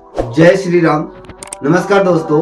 जय श्री राम। नमस्कार दोस्तों,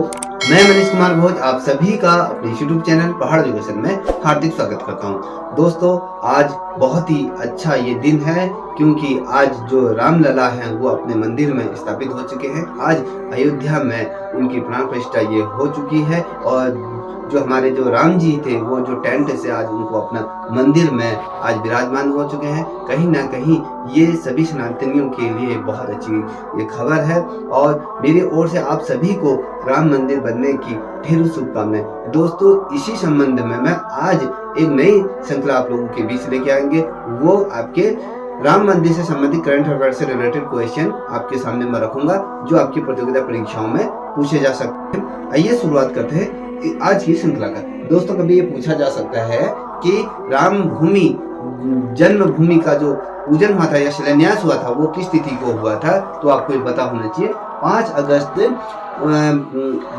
मैं मनीष कुमार भोज आप सभी का अपने YouTube चैनल पहाड़ एजुकेशन में हार्दिक स्वागत करता हूं। दोस्तों, आज बहुत ही अच्छा ये दिन है क्योंकि आज जो रामलला हैं वो अपने मंदिर में स्थापित हो चुके हैं। आज अयोध्या में उनकी प्राण प्रतिष्ठा ये हो चुकी है और जो हमारे जो राम जी थे वो जो टेंट से आज उनको अपना मंदिर में आज विराजमान हो चुके हैं। कहीं ना कहीं ये सभी सनातनियों के लिए बहुत अच्छी ये खबर है और मेरी ओर से आप सभी को राम मंदिर बनने की ढेरों शुभकामनाएं। दोस्तों, इसी संबंध में मैं आज एक नई श्रृंखला आप लोगों के बीच लेके आएंगे। वो आपके राम मंदिर से संबंधित करंट अफेयर से रिलेटेड क्वेश्चन आपके सामने मैं रखूंगा जो आपकी प्रतियोगिता परीक्षाओं में पूछे जा सकते हैं। आइए शुरुआत करते हैं आज की श्रृंखला का। दोस्तों, कभी ये पूछा जा सकता है कि राम भूमि जन्मभूमि का जो पूजन हुआ था या शिलान्यास हुआ था वो किस तिथि को हुआ था, तो आपको ये पता होना चाहिए। 5 अगस्त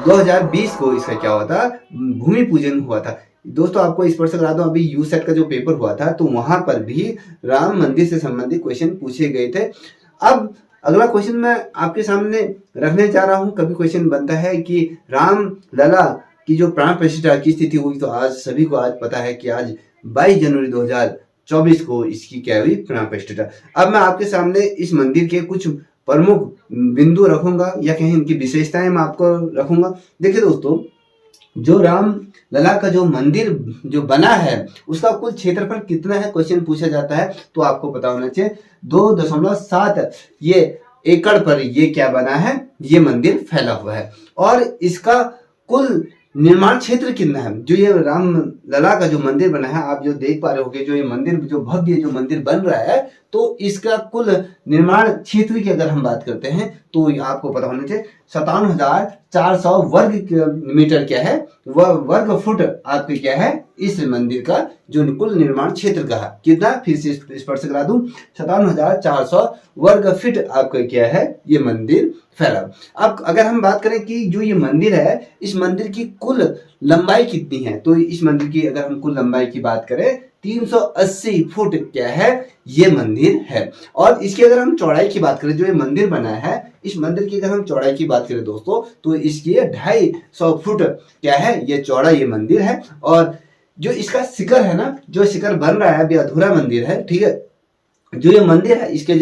2020 को इसका क्या हुआ था, भूमि पूजन हुआ था। दोस्तों, आपको इस पर से करा दूं, अभी यूसेट का जो पेपर हुआ था तो वहां पर भी राम मंदिर से संबंधित क्वेश्चन पूछे गए थे। अब अगला क्वेश्चन मैं आपके सामने रखने जा रहा हूं। कभी क्वेश्चन बनता है कि राम लला की जो प्राण प्रतिष्ठा किस तिथि हुई, तो आज सभी को आज पता है कि आज 22 जनवरी 2024 को इसकी क्या हुई, प्राण प्रतिष्ठा। अब मैं आपके सामने इस मंदिर के कुछ प्रमुख बिंदु रखूंगा या कहीं इनकी विशेषताएं मैं आपको रखूंगा। देखिए दोस्तों, जो राम लला का जो मंदिर जो बना है उसका कुल क्षेत्रफल कितना है, क्वेश्चन पूछा जाता है तो आपको पता होना चाहिए 2.7 ये एकड़ पर ये क्या बना है, ये मंदिर फैला हुआ है। और इसका कुल निर्माण क्षेत्र कितना है, जो ये राम लला का जो मंदिर बना है, आप जो देख पा रहे होगे, जो ये मंदिर जो भव्य जो मंदिर बन रहा है तो इसका कुल निर्माण क्षेत्र की अगर हम बात करते हैं तो आपको पता होना चाहिए 57,400 वर्ग मीटर क्या है, वर्ग फुट आपके क्या है इस मंदिर का जो कुल निर्माण क्षेत्र का है। कितना, फिर से स्पष्ट करा दूं, 57,400 वर्ग फीट आपका क्या है ये मंदिर फैला। अब अगर हम बात करें कि जो ये मंदिर है इस मंदिर की कुल लंबाई कितनी है, तो इस मंदिर की अगर हम कुल लंबाई की बात करें 380 फुट क्या है ये मंदिर है। और इसकी अगर हम चौड़ाई की बात करें, जो ये मंदिर बना है इस मंदिर की अगर हम चौड़ाई की बात करें दोस्तों तो इसकी 250 फुट क्या है ये चौड़ा ये मंदिर है। और जो इसका शिखर है ना, जो शिखर बन रहा है अभी अधूरा मंदिर है, ठीक है, जो ये मंदिर है इसके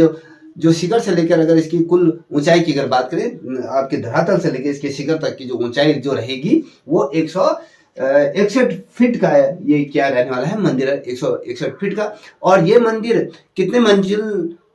जो शिखर से लेकर अगर इसकी कुल ऊंचाई की अगर बात करें, आपके धरातल से लेकर इसके शिखर तक की जो ऊंचाई जो रहेगी वो 161 फीट का है। ये क्या रहने वाला है, मंदिर है 161 फीट का। और ये मंदिर कितने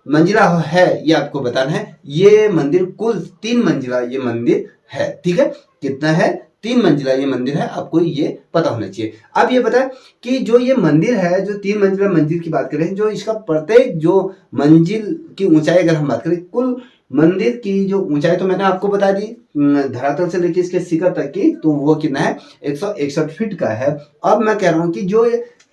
मंजिला है ये आपको बताना है। ये मंदिर कुल 3 मंजिला ये मंदिर है, ठीक है, कितना है, 3 मंजिला ये मंदिर है, आपको ये पता होना चाहिए। अब ये बताएं कि जो ये मंदिर है, जो 3 मंजिला मंदिर की बात करें, जो इसका प्रत्येक जो मंजिल की ऊंचाई अगर हम बात करें, कुल मंदिर की जो ऊंचाई तो मैंने आपको बता दी धरातल से लेकर इसके शिखर तक की, तो वो कितना है 161 फीट का है। अब मैं कह रहा हूं कि जो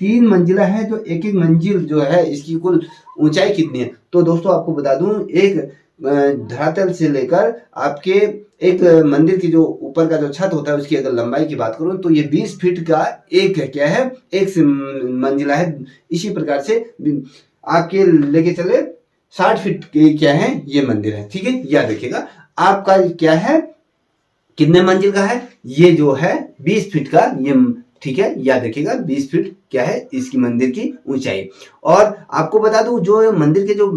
3 मंजिला है, जो एक एक मंजिल जो है इसकी कुल ऊंचाई कितनी है, तो दोस्तों आपको बता दूं, एक धरातल से लेकर आपके एक मंदिर की जो ऊपर का जो छत होता है उसकी अगर लंबाई की बात करूं तो ये 20 फीट का एक है क्या है, एक मंजिला है। इसी प्रकार से आपके लेके चले 60 फीट के क्या है ये मंदिर है, ठीक है। याद रखिएगा आपका क्या है, कितने मंजिल का है, ये जो है 20 फीट का ये, ठीक है, याद रखिएगा 20 फीट क्या है इसकी मंदिर की ऊंचाई। और आपको बता दूं, जो मंदिर के जो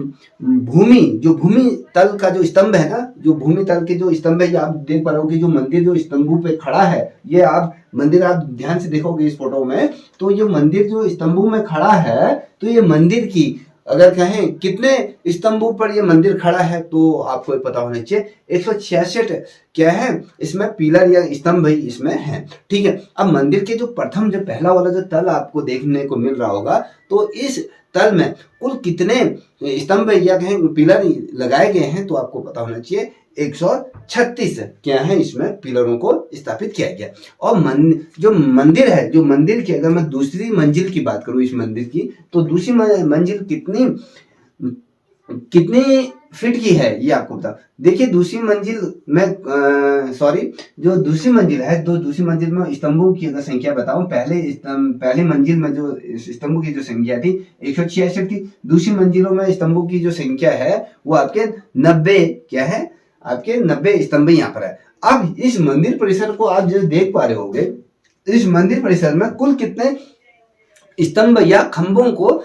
भूमि तल का जो स्तंभ है ना, जो भूमि तल के जो स्तंभ है, ये आप देख पा रहे हो कि जो मंदिर जो स्तंभों पे खड़ा है, ये आप मंदिर आप ध्यान से देखोगे इस फोटो में, तो ये मंदिर जो स्तंभों में खड़ा है, तो ये मंदिर की अगर कहें कितने स्तंभों पर ये मंदिर खड़ा है तो आपको पता होना चाहिए 166 क्या है इसमें पिलर या स्तंभ भी इसमें है, ठीक है। अब मंदिर के जो प्रथम जो पहला वाला जो तल आपको देखने को मिल रहा होगा, तो इस तल में कुल कितने स्तंभ या कहें पिलर लगाए गए हैं, तो आपको पता होना चाहिए 136 क्या है इसमें पिलरों को स्थापित किया गया। और जो मंदिर है, जो मंदिर की अगर मैं दूसरी मंजिल की बात करूं इस मंदिर की, तो दूसरी मंजिल कितनी फीट की है ये आपको बता। देखिए दूसरी मंजिल में जो दूसरी मंजिल है, तो दूसरी मंजिल में स्तंभों की अगर संख्या बताऊं, पहले मंजिल में जो स्तंभों की जो संख्या थी 166 थी। दूसरी मंजिलों में स्तंभों की जो संख्या है वो आपके 90 क्या है आपके 90 स्तंभ यहाँ पर है। अब इस मंदिर परिसर को आप जो देख पा रहे होंगे, इस मंदिर परिसर में कुल कितने स्तंभ या खंभों को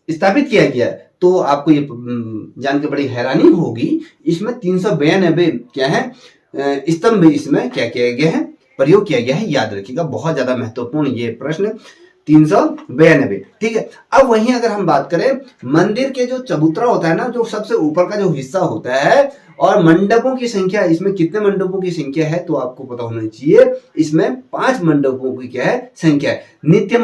स्थापित किया गया है, तो आपको ये जान के बड़ी हैरानी होगी, इसमें 392 क्या है स्तंभ इसमें क्या किया गया है, प्रयोग किया गया है। याद रखिएगा, बहुत ज्यादा महत्वपूर्ण ये प्रश्न, 392। ठीक है। अब वहीं अगर हम बात करें मंदिर के जो चबूतरा होता है ना, जो सबसे ऊपर का जो हिस्सा होता है, और मंडपों की संख्या, इसमें कितने मंडपों की संख्या है तो आपको पता होना चाहिए। इसमें 5 मंडपों की क्या है संख्या है। नित्य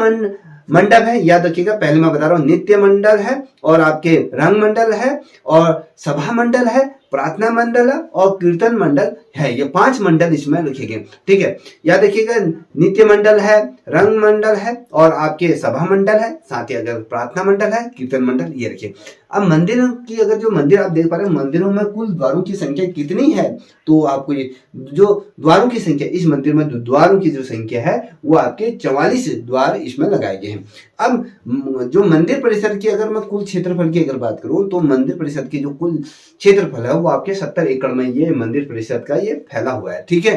मंडप है, याद रखिएगा, पहले मैं बता रहा हूं, नित्य मंडल है, और आपके रंग मंडल है, और सभा मंडल है, प्रार्थना मंडल है, और कीर्तन मंडल है। ये 5 मंडल इसमें लिखे गए। ठीक है, याद रखिएगा, नित्य मंडल है, रंग मंडल है, और आपके सभा मंडल है, साथ ही अगर प्रार्थना मंडल है, कीर्तन मंडल, ये रखिए। अब मंदिरों की, अगर जो मंदिर आप देख पा रहे हैं, मंदिरों में कुल द्वारों की संख्या कितनी है, तो आपको ये जो द्वारों की संख्या, इस मंदिर में द्वारों की जो संख्या है वो आपके 44 द्वार इसमें लगाए गए हैं। अब जो मंदिर परिसर की अगर मैं कुल क्षेत्रफल की अगर बात करूं, तो मंदिर परिसर की जो कुल क्षेत्रफल है वो आपके 70 एकड़ में ये मंदिर परिसर का ये फैला हुआ है। ठीक है।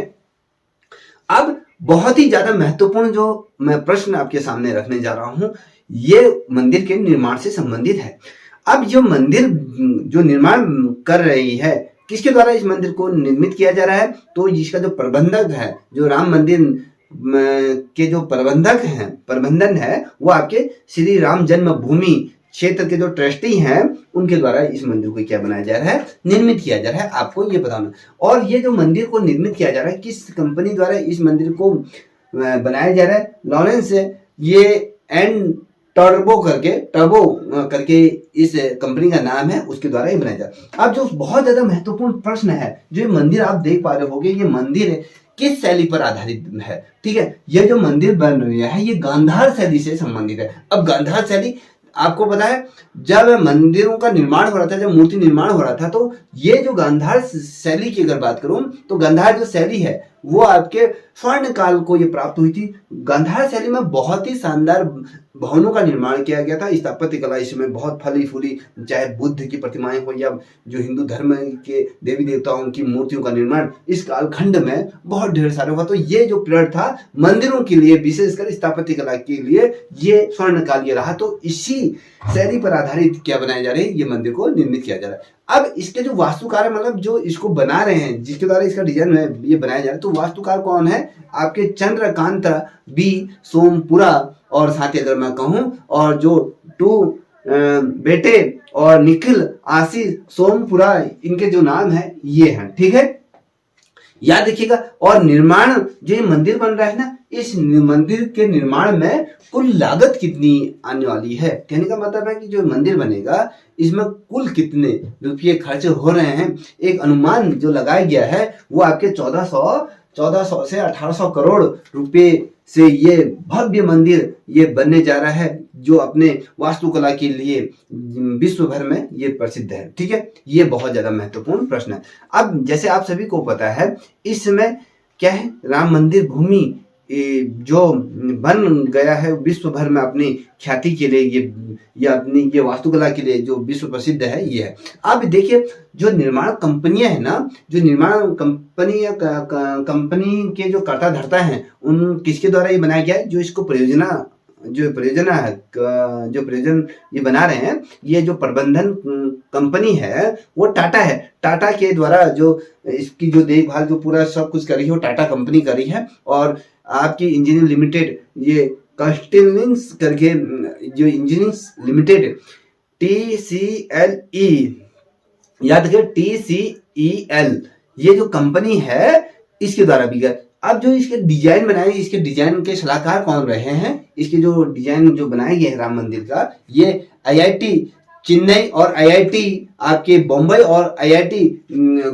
अब बहुत ही ज्यादा महत्वपूर्ण जो मैं प्रश्न आपके सामने रखने जा रहा हूं, ये मंदिर के निर्माण से संबंधित है। अब जो मंदिर जो निर्माण कर रही है, किसके द्वारा इस मंदिर को निर्मित किया जा रहा है, तो इसका जो प्रबंधक है, जो राम मंदिर के जो प्रबंधन है, वो आपके श्री राम जन्मभूमि क्षेत्र के जो ट्रस्टी हैं, उनके द्वारा इस मंदिर को क्या बनाया जा रहा है, निर्मित किया जा रहा है। आपको ये बताना। और ये जो मंदिर को निर्मित किया जा रहा है, किस कंपनी द्वारा इस मंदिर को बनाया जा रहा है, लॉरेंस ये एंड टर्बो करके इस कंपनी का नाम है, उसके द्वारा ये बनाया जा रहा है। अब जो बहुत ज्यादा महत्वपूर्ण प्रश्न है, जो ये मंदिर आप देख पा रहे होंगे, ये मंदिर किस शैली पर आधारित है। ठीक है, ये जो मंदिर बन रहा है ये गांधार शैली से संबंधित है। अब गांधार शैली आपको पता है, जब मंदिरों का निर्माण हो रहा था, जब मूर्ति निर्माण हो रहा था, तो ये जो गांधार शैली की अगर बात करूं, तो गांधार जो शैली है वो आपके स्वर्ण काल को ये प्राप्त हुई थी। गांधार शैली में बहुत ही शानदार भवनों का निर्माण किया गया था। स्थापत्य कला इसमें बहुत फली फूली, चाहे बुद्ध की प्रतिमाएं हो या जो हिंदू धर्म के देवी देवताओं की मूर्तियों का निर्माण इस कालखंड में बहुत ढेर सारे हुआ। तो ये जो पीरियड था मंदिरों के लिए, विशेषकर स्थापत्य कला के लिए, ये स्वर्ण काल ये रहा। तो इसी शैली पर आधारित क्या बनाया जा रहा है, ये मंदिर को निर्मित किया जा रहा है। अब इसके जो वास्तुकार, मतलब जो इसको बना रहे हैं, जिसके द्वारा इसका डिजाइन ये बनाया जा रहा है, तो वास्तुकार कौन है, आपके चंद्रकांत बी सोमपुरा, और साथ ही अगर मैं कहूं, और जो 2 बेटे और निखिल आशीष सोमपुरा, इनके जो नाम है ये हैं। ठीक है, याद रखिएगा। और निर्माण जो ये मंदिर बन रहा है ना, इस मंदिर के निर्माण में कुल लागत कितनी आने वाली है, कहने का मतलब है कि जो मंदिर बनेगा इसमें कुल कितने रुपये खर्च हो रहे हैं, एक अनुमान जो लगाया गया है वो आपके 1400 से 1800 करोड़ रुपए से ये भव्य मंदिर ये बनने जा रहा है, जो अपने वास्तुकला के लिए विश्व भर में ये प्रसिद्ध है। ठीक है, ये बहुत ज्यादा महत्वपूर्ण प्रश्न है। अब जैसे आप सभी को पता है, इस समय क्या है, राम मंदिर भूमि जो बन गया है विश्व भर में अपनी ख्याति के लिए, ये अपनी ये वास्तुकला के लिए जो विश्व प्रसिद्ध है ये है। अब देखिए, जो निर्माण कंपनियां है ना, जो निर्माण कंपनी या कंपनी के जो कर्ता धर्ता हैं, उन किसके द्वारा ये बनाया गया है, जो इसको प्रयोजन ये बना रहे हैं, ये जो प्रबंधन कंपनी है वो टाटा है। टाटा के द्वारा जो इसकी जो देखभाल, जो पूरा सब कुछ करी है, वो टाटा कंपनी करी है। और आपकी इंजीनियरिंग लिमिटेड, ये कंस्टिलिंग्स करके जो इंजीनियरिंग लिमिटेड TCLE, याद रखिए TCEL, ये जो कंपनी है इसके द्वारा भी गया। अब जो इसके डिजाइन बनाए, इसके डिजाइन के सलाहकार कौन रहे हैं, इसके जो डिजाइन जो बनाए गए हैं राम मंदिर का, ये IIT चेन्नई और IIT आपके बॉम्बे और IIT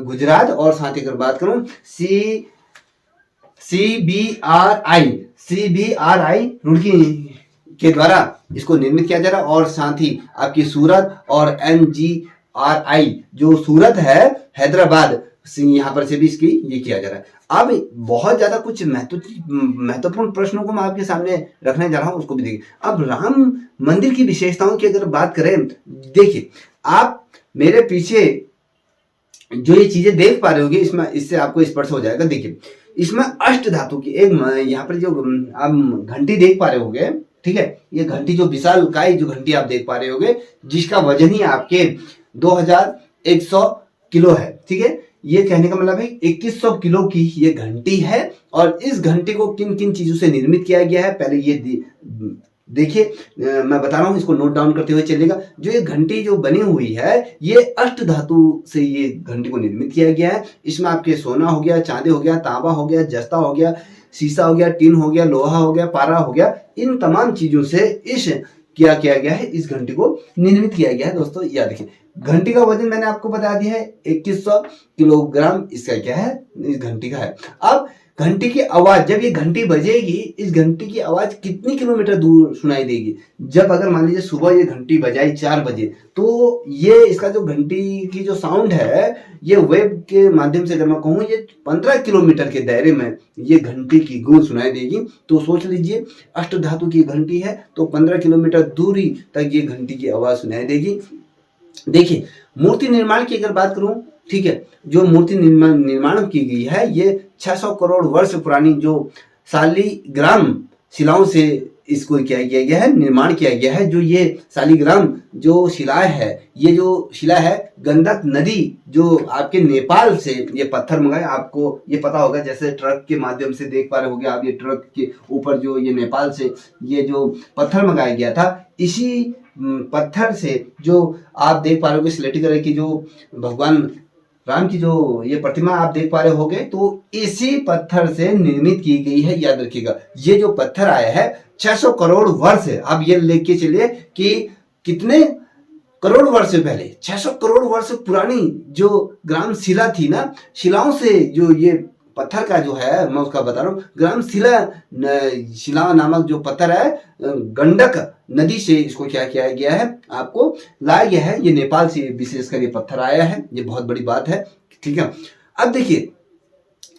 गुजरात, और साथ ही अगर बात करूं CBRI रुड़की के द्वारा इसको निर्मित किया जा रहा है। और साथ ही आपकी सूरत और NGRI जो सूरत है हैदराबाद, यहाँ पर से भी इसकी ये किया जा रहा है। अब बहुत ज्यादा कुछ महत्वपूर्ण प्रश्नों को मैं आपके सामने रखने जा रहा हूं, उसको भी देखिए। अब राम मंदिर की विशेषताओं की अगर बात करें, देखिए आप मेरे पीछे जो ये चीजें देख पा रहे होगे इसमें, इससे आपको स्पर्श हो जाएगा। देखिए इसमें अष्ट धातु की एक यहाँ पर जो आप घंटी देख पा रहे होगे, ठीक है, ये घंटी जो विशाल काय जो घंटी आप देख पा रहे होगे, जिसका वजन ही आपके 2100 किलो है, ठीक है। ये कहने का मतलब है 2100 किलो की ये घंटी है। और इस घंटी को किन किन चीजों से निर्मित किया गया है, पहले ये देखिए, मैं बता रहा हूं, इसको नोट डाउन करते हुए चलेगा। जो ये घंटी जो बनी हुई है, ये अष्ट धातु से ये घंटी को निर्मित किया गया है। इसमें आपके सोना हो गया, चांदी हो गया, तांबा हो गया, जस्ता हो गया, शीशा हो गया, टीन हो गया, लोहा हो गया, पारा हो गया, इन तमाम चीजों से इस क्या किया गया है, इस घंटी को निर्मित किया गया है। दोस्तों याद रखिए, घंटी का वजन मैंने आपको बता दिया है 2100 किलोग्राम इसका क्या है, इस घंटी का है। अब घंटी की आवाज, जब ये घंटी बजेगी, इस घंटी की आवाज कितनी किलोमीटर दूर सुनाई देगी? जब अगर मान लीजिए सुबह ये घंटी बजाई 4 बजे, तो ये इसका जो घंटी की जो साउंड है, ये वेब के माध्यम से अगर मैं कहूँ, ये 15 किलोमीटर के दायरे में ये घंटी की गूंज सुनाई देगी। तो सोच लीजिए, अष्ट धातु की घंटी है तो 15 किलोमीटर दूरी तक ये घंटी की आवाज सुनाई देगी। देखिए मूर्ति निर्माण की अगर बात करूं, ठीक है, जो मूर्ति निर्माण की गई है, ये 600 करोड़ वर्ष पुरानी जो शालिग्राम शिलाओं से इसको क्या किया गया है, निर्माण किया गया है। जो ये शालिग्राम जो शिला है, ये जो शिला है गंडक नदी जो आपके नेपाल से ये पत्थर मंगाए, आपको ये पता होगा, जैसे ट्रक के माध्यम से देख पा रहे होगे आप, ये ट्रक के ऊपर जो ये नेपाल से ये जो पत्थर मंगाया गया था, इसी पत्थर से जो आप देख पा रहे होगे स्लेटी कलर की जो भगवान राम की जो ये प्रतिमा आप देख पा रहे होगे, तो इसी पत्थर से निर्मित की गई है। याद रखिएगा, ये जो पत्थर आया है 600 करोड़ वर्ष है। आप ये लेके चलिए कि कितने करोड़ वर्ष पहले, 600 करोड़ वर्ष पुरानी जो ग्राम शिला थी ना, शिलाओं से जो ये पत्थर का जो है, मैं उसका बता रहा हूँ, ग्राम शिला नामक जो पत्थर है, गंडक नदी से इसको क्या किया गया है, आपको लाया गया है। ये नेपाल से विशेषकर ये पत्थर आया है, ये बहुत बड़ी बात है, ठीक है। अब देखिए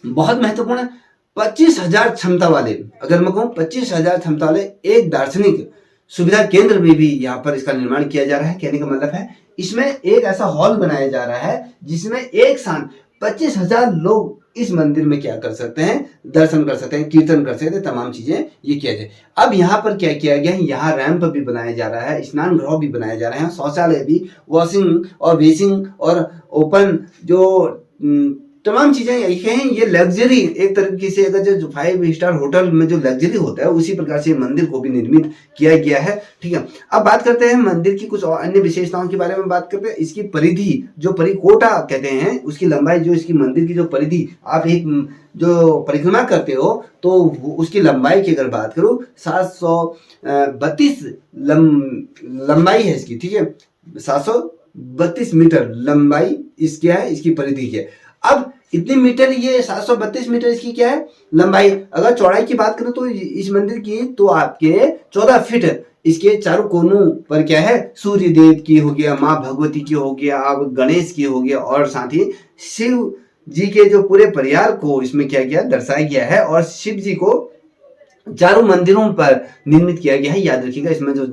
बहुत महत्वपूर्ण है, 25,000 क्षमता वाले, अगर मैं कहूँ 25,000 क्षमता वाले एक दार्शनिक सुविधा केंद्र में भी यहाँ पर इसका निर्माण किया जा रहा है। कहने का मतलब है, इसमें एक ऐसा हॉल बनाया जा रहा है जिसमें एक साथ 25,000 लोग इस मंदिर में क्या कर सकते हैं, दर्शन कर सकते हैं, कीर्तन कर सकते हैं, तमाम चीजें ये किया जाए। अब यहाँ पर क्या किया गया है, यहाँ रैंप भी बनाया जा रहा है, स्नान गृह भी बनाया जा रहा है, शौचालय भी, वॉशिंग और बेसिंग और ओपन जो तमाम चीजें हैं। ये लग्जरी एक तरीके से, अगर जो 5 स्टार होटल में जो लग्जरी होता है, उसी प्रकार से मंदिर को भी निर्मित किया गया है, ठीक है। अब बात करते हैं मंदिर की कुछ और अन्य विशेषताओं के बारे में बात करते हैं। इसकी परिधि, जो परिकोटा कहते हैं, उसकी लंबाई, जो इसकी मंदिर की जो परिधि, आप एक जो परिक्रमा करते हो तो उसकी लंबाई की अगर बात करूं 732 लंबाई है इसकी, ठीक है, 732 मीटर लंबाई इसकी है, इसकी परिधि है। अब इतनी मीटर, ये 732 मीटर इसकी क्या है, लंबाई। अगर चौड़ाई की बात करें तो इस मंदिर की, तो आपके 14 फीट इसके चारों कोनों पर क्या है, सूर्य देव की हो गया, माँ भगवती की हो गया, अब गणेश की हो गया, और साथ ही शिव जी के जो पूरे परिवार को इसमें क्या किया, दर्शाया गया है। और शिव जी को चारों मंदिरों पर निर्मित किया गया है। याद रखिएगा, इसमें जो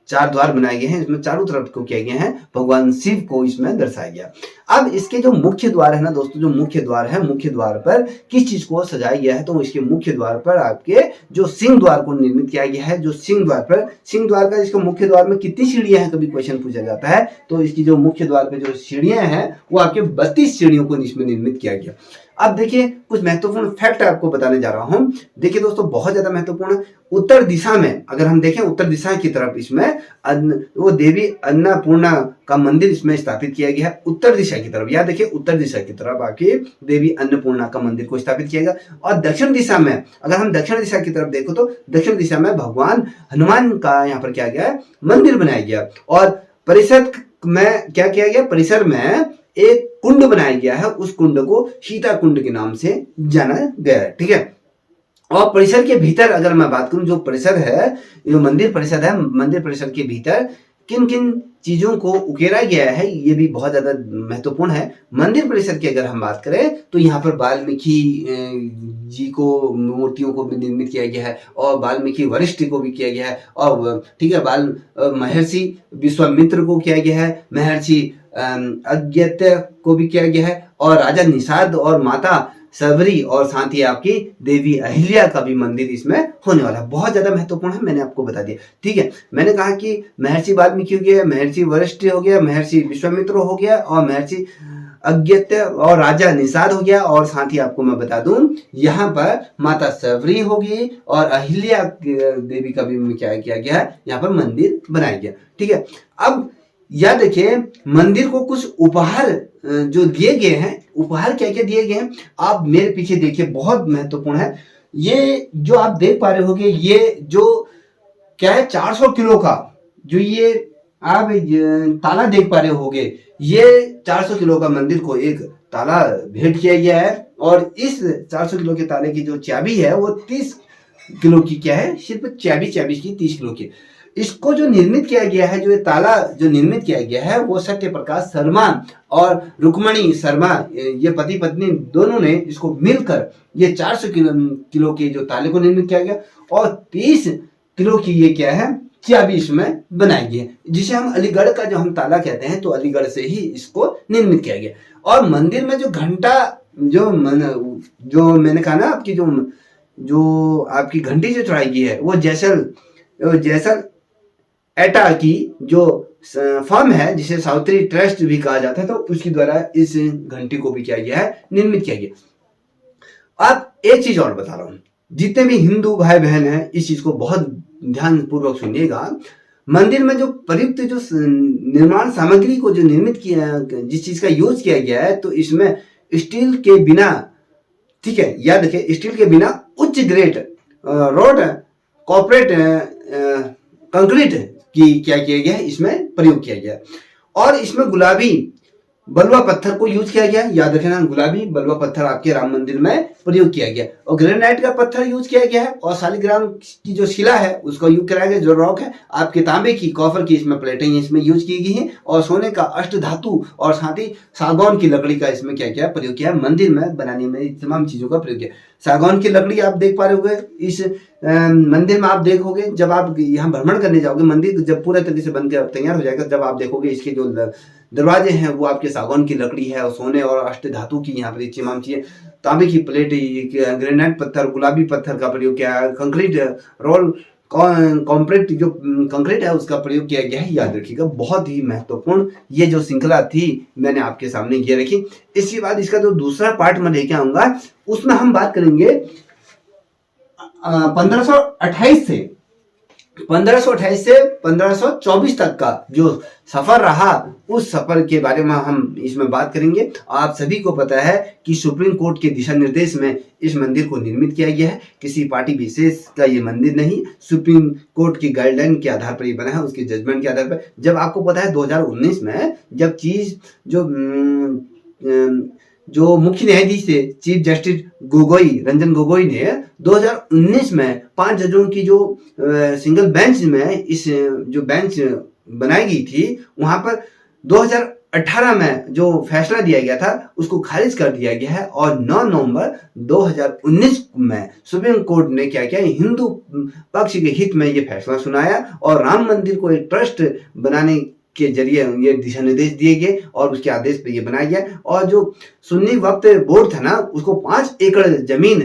4 द्वार बनाए गए हैं, इसमें चारों तरफ को किया गया है, भगवान शिव को इसमें दर्शाया गया। अब इसके जो मुख्य द्वार है ना दोस्तों, जो मुख्य द्वार है, मुख्य द्वार पर किस चीज को सजाया गया है, तो इसके मुख्य द्वार पर आपके जो सिंह द्वार को निर्मित किया गया है। जो सिंह द्वार पर, सिंह द्वार का इसका मुख्य द्वार में कितनी सीढ़ियां हैं, कभी क्वेश्चन पूछा जाता है, तो इसकी जो मुख्य द्वार पे जो सीढ़ियां हैं, वो आपके 32 सीढ़ियों को इसमें निर्मित किया गया। अब देखिए कुछ महत्वपूर्ण फैक्ट आपको बताने जा रहा हूं। देखिए दोस्तों, बहुत ज्यादा महत्वपूर्ण, उत्तर दिशा में अगर हम देखें, उत्तर दिशा की तरफ इसमें वो देवी अन्नपूर्णा का मंदिर इसमें स्थापित किया गया है। उत्तर दिशा की तरफ, याद देखिए, उत्तर दिशा की तरफ आके देवी अन्नपूर्णा का मंदिर को स्थापित किया गया। और दक्षिण दिशा में, अगर हम दक्षिण दिशा की तरफ देखो, तो दक्षिण दिशा में भगवान हनुमान का यहाँ पर क्या गया है, मंदिर बनाया गया। और परिषद में क्या किया गया, परिसर में एक कुंड बनाया गया है, उस कुंड को सीता कुंड के नाम से जाना गया है, ठीक है। और परिसर के भीतर अगर मैं बात करूं, जो परिसर है, जो मंदिर परिसर है, मंदिर परिसर के भीतर किन किन चीजों को उकेरा गया है, ये भी बहुत ज्यादा महत्वपूर्ण है। मंदिर परिसर की अगर हम बात करें, तो यहाँ पर वाल्मीकि जी को मूर्तियों को भी निर्मित किया गया है, और वाल्मीकि वरिष्ठ को भी किया गया है, और ठीक है, महर्षि विश्वामित्र को किया गया है, महर्षि अगस्त्य को भी किया गया है, और राजा निषाद और माता सबरी और साथ ही आपकी देवी अहिल्या का भी मंदिर इसमें होने वाला है। बहुत ज्यादा महत्वपूर्ण है, मैंने आपको बता दिया। ठीक है, मैंने कहा कि महर्षि वाल्मीकि हो गया, महर्षि वशिष्ठ हो गया, महर्षि विश्वामित्र हो गया, और महर्षि अगस्त्य और राजा निषाद हो गया, और साथ ही आपको मैं बता दूं यहाँ पर माता सबरी होगी और अहिल्या देवी का भी क्या किया गया है, यहाँ पर मंदिर बनाया गया। ठीक है, अब याद देखिए मंदिर को कुछ उपहार जो दिए गए हैं, उपहार क्या क्या दिए गए हैं आप मेरे पीछे देखिए, बहुत महत्वपूर्ण है। ये जो आप देख पा रहे होगे, ये जो क्या है 400 किलो का जो ये आप ताला देख पा रहे होगे, ये 400 किलो का मंदिर को एक ताला भेंट किया गया है, और इस 400 किलो के ताले की जो चाबी है वो 30 किलो की क्या है, सिर्फ चाबी की 30 किलो की। इसको जो निर्मित किया गया है, जो ये ताला जो निर्मित किया गया है, वो सत्य प्रकाश शर्मा और रुक्मणी शर्मा, ये पति पत्नी दोनों ने इसको मिलकर ये 400 किलो के जो ताले को निर्मित किया गया, और 30 किलो की ये क्या है चाबी इसमें बनाई गई है, जिसे हम अलीगढ़ का जो हम ताला कहते हैं, तो अलीगढ़ से ही इसको निर्मित किया गया। और मंदिर में जो घंटा जो मैंने कहा ना आपकी जो आपकी घंटी जो चढ़ाई गई है, वो जैसल एटा की जो फर्म है, जिसे सावित्री ट्रस्ट भी कहा जाता है, तो उसके द्वारा इस घंटी को भी किया गया है, निर्मित किया गया। अब एक चीज और बता रहा हूं, जितने भी हिंदू भाई बहन हैं इस चीज को बहुत ध्यान पूर्वक सुनिएगा। मंदिर में जो प्रयुक्त जो निर्माण सामग्री को जो निर्मित किया, जिस चीज का यूज किया गया है, तो इसमें स्टील के बिना, ठीक है, याद रखिए स्टील के बिना उच्च ग्रेड रोड कॉर्पोरेट कंक्रीट की क्या किया गया है, इसमें प्रयोग किया गया। और इसमें गुलाबी बलुआ पत्थर को यूज किया गया, याद रखना गुलाबी बलुआ पत्थर आपके राम मंदिर में प्रयोग किया गया, और ग्रेनाइट का पत्थर यूज किया गया है, और शालिग्राम की जो शिला है उसका यूज कराया गया, जो रॉक है आपके तांबे की कॉपर की इसमें प्लेटें इसमें यूज की गई हैं, और सोने का अष्ट धातु और साथ ही सागौन की लकड़ी का इसमें क्या क्या प्रयोग किया, मंदिर में बनाने में तमाम चीजों का प्रयोग किया। सागौन की लकड़ी आप देख पा रहे होंगे इस मंदिर में, आप देखोगे जब आप यहाँ भ्रमण करने जाओगे, मंदिर जब पूरा तरीके से बनकर तैयार हो जाएगा, जब आप देखोगे इसके जो दरवाजे हैं वो आपके सागौन की लकड़ी है, और सोने और अष्ट धातु की यहाँ पर तमाम चीजें, तांबे की प्लेट, ग्रेनाइट पत्थर, गुलाबी पत्थर का प्रयोग किया है, कंक्रीट रोल कॉम्प्रेट जो कंक्रीट है उसका प्रयोग किया गया है। याद रखिएगा, बहुत ही महत्वपूर्ण ये जो श्रृंखला थी मैंने आपके सामने ये रखी। इसके बाद इसका जो दूसरा पार्ट मैं लेके आऊंगा, उसमें हम बात करेंगे 1528 से 1524 तक का जो सफर रहा, उस सफर के बारे में हम इसमें बात करेंगे। आप सभी को पता है कि सुप्रीम कोर्ट के दिशा निर्देश में इस मंदिर को निर्मित किया गया है, किसी पार्टी विशेष का ये मंदिर नहीं, सुप्रीम कोर्ट की गाइडलाइन के आधार पर ये बना है, उसके जजमेंट के आधार पर। जब आपको पता है 2019 में जब जो मुख्य न्यायाधीश थे चीफ जस्टिस रंजन गोगोई ने 2019 में 5 जजों की जो सिंगल बेंच में इस जो बेंच बनाई गई थी, वहां पर 2018 में जो फैसला दिया गया था उसको खारिज कर दिया गया है, और 9 नवंबर 2019 में सुप्रीम कोर्ट ने क्या किया, हिंदू पक्ष के हित में ये फैसला सुनाया, और राम मंदिर को एक ट्रस्ट बनाने के जरिए ये दिशा निर्देश दिए गए, और उसके आदेश पे ये बनाया गया। और जो सुन्नी वक्फ बोर्ड था ना, उसको 5 एकड़ जमीन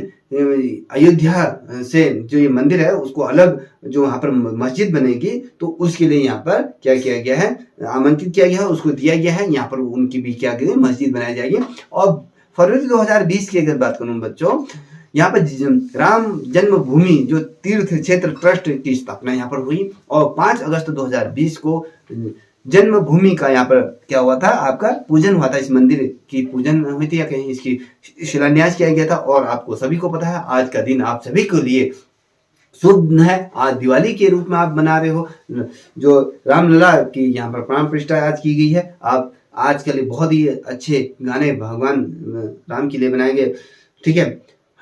अयोध्या से जो ये मंदिर है उसको अलग जो वहां पर मस्जिद बनेगी, तो उसके लिए यहाँ पर क्या किया गया है, आमंत्रित किया गया है, उसको दिया गया है, यहाँ पर उनकी भी क्या गई मस्जिद बनाई जाएगी। और फरवरी 2020 की अगर बात करूं बच्चों, यहाँ पर राम जन्मभूमि जो तीर्थ क्षेत्र ट्रस्ट की स्थापना यहाँ पर हुई, और 5 अगस्त 2020 को जन्मभूमि का यहाँ पर क्या हुआ था, आपका पूजन हुआ था, इस मंदिर की पूजन हुई थी या कहीं इसकी शिलान्यास किया गया था। और आपको सभी को पता है आज का दिन आप सभी के लिए शुभ है, आज दिवाली के रूप में आप मना रहे हो, जो रामलला की यहाँ पर प्राण प्रतिष्ठा आज की गई है। आप आज के लिए बहुत ही अच्छे गाने भगवान राम के लिए बनाए गए, ठीक है।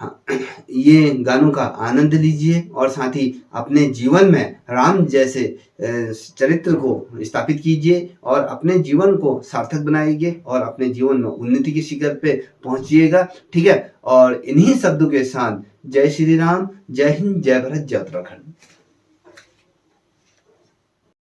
हाँ, ये गानों का आनंद लीजिए, और साथ ही अपने जीवन में राम जैसे चरित्र को स्थापित कीजिए, और अपने जीवन को सार्थक बनाइए, और अपने जीवन में उन्नति की शिखर पे पहुंचिएगा, ठीक है। और इन्हीं शब्दों के साथ जय श्री राम, जय हिंद, जय भारत, जय उत्तराखंड।